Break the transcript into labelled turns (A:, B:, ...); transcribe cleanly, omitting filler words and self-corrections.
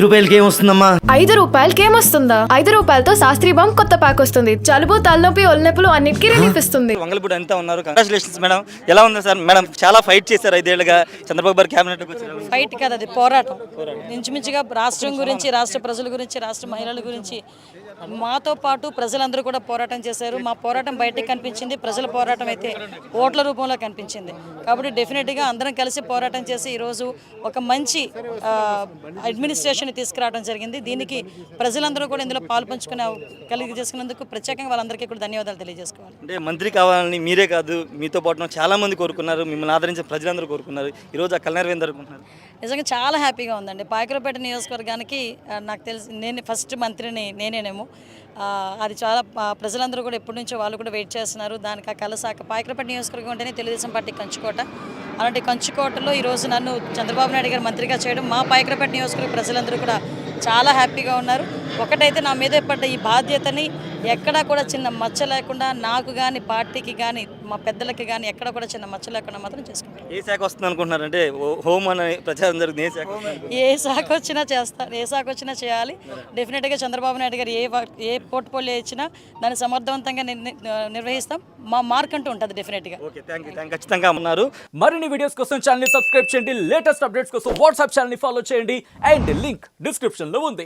A: రూపాయలకి ఏమొస్తుందమ్మా?
B: 5 రూపాయలకి ఏమొస్తుందా? 5 రూపాయలతో శాస్త్రీ బామ్ కొత్త ప్యాక్ వస్తుంది. జలుబు, తలనొప్పి, ఒళ్ళనొప్పులు అన్నిటికీ రిలీఫ్ ఇస్తుంది.
C: వంగలపూడి అంతా ఉన్నారు. Congratulations madam. ఎలా ఉంది సార్? మేడం చాలా ఫైట్ చేశారు 5 ఏళ్ళుగా చంద్రబాబు గారు క్యాబినెట్కి వచ్చారు.
D: ఫైట్ కాదు, అది పోరాటం. ఇంచుమించుగా రాష్ట్రం గురించి, రాష్ట్ర ప్రజల గురించి, రాష్ట్ర మహిళల గురించి మాతో పాటు ప్రజలందరూ కూడా పోరాటం చేశారు. మా పోరాటం బయటకు కనిపించింది, ప్రజల పోరాటం అయితే ఓట్ల రూపంలో కనిపించింది. కాబట్టి డెఫినెట్గా అందరం కలిసి పోరాటం చేసి ఈరోజు ఒక మంచి అడ్మినిస్ట్రేషన్ తీసుకురావడం జరిగింది. దీనికి ప్రజలందరూ కూడా ఇందులో పాల్పంచుకునే కలిగి చేసుకున్నందుకు ప్రత్యేకంగా వాళ్ళందరికీ కూడా ధన్యవాదాలు తెలియజేసుకోవాలి.
C: అంటే మంత్రి కావాలని మీరే కాదు, మీతో పాటు చాలా మంది కోరుకున్నారు, మిమ్మల్ని ఆదరించిన ప్రజలందరూ కోరుకున్నారు. ఈరోజు ఆ కళ్యాణ జరుపుకుంటున్నారు.
D: నిజంగా చాలా హ్యాపీగా ఉందండి. పాయకరపేట నియోజకవర్గానికి నాకు తెలిసి నేను ఫస్ట్ మంత్రిని నేనేనేమో. అది చాలా ప్రజలందరూ కూడా ఎప్పటి నుంచో వాళ్ళు కూడా వెయిట్ చేస్తున్నారు. దానికి ఆ కలసాక పాయకరపేట నియోజకవర్గం అంటేనే తెలుగుదేశం పార్టీ కంచుకోట. అలాంటి కంచుకోటలో ఈరోజు నన్ను చంద్రబాబు నాయుడు గారు మంత్రిగా చేయడం మా పాయకరపేట నియోజకవర్గ ప్రజలందరూ కూడా చాలా హ్యాపీగా ఉన్నారు. ఒకటైతే నా మీద పడ్డ ఈ బాధ్యతని ఎక్కడా కూడా చిన్న మచ్చ లేకుండా నాకు కానీ, పార్టీకి కానీ, మా పెద్దలకి కానీ ఎక్కడ కూడా చిన్న మచ్చ లేకుండా మాత్రం చేసుకుంటాను.
C: ఏ శాఖ వస్తుంది అనుకుంటున్నారు? అంటే హోమ్ అనే ప్రచారం జరుగుతుంది.
D: ఏ శాఖ వచ్చినా చేస్తాను, ఏ శాఖ వచ్చినా చేయాలి. డెఫినెట్గా చంద్రబాబు నాయుడు గారు ఏ పోర్ట్ఫోలియో ఇచ్చినా దాన్ని సమర్థవంతంగా నిర్వహిస్తాం. మా మార్క్ అంటూ ఉంటుంది డెఫినెట్గా.
C: Okay, thank you. ఖచ్చితంగా ఉన్నారు.
E: మరిన్ని వీడియోస్ కోసం ఛానల్ ని సబ్స్క్రైబ్ చేయండి. లేటెస్ట్ అప్డేట్స్ కోసం వాట్సాప్ ఛానల్ ని ఫాలో చేయండి. అండ్ లింక్ డిస్క్రిప్షన్ లో ఉంది.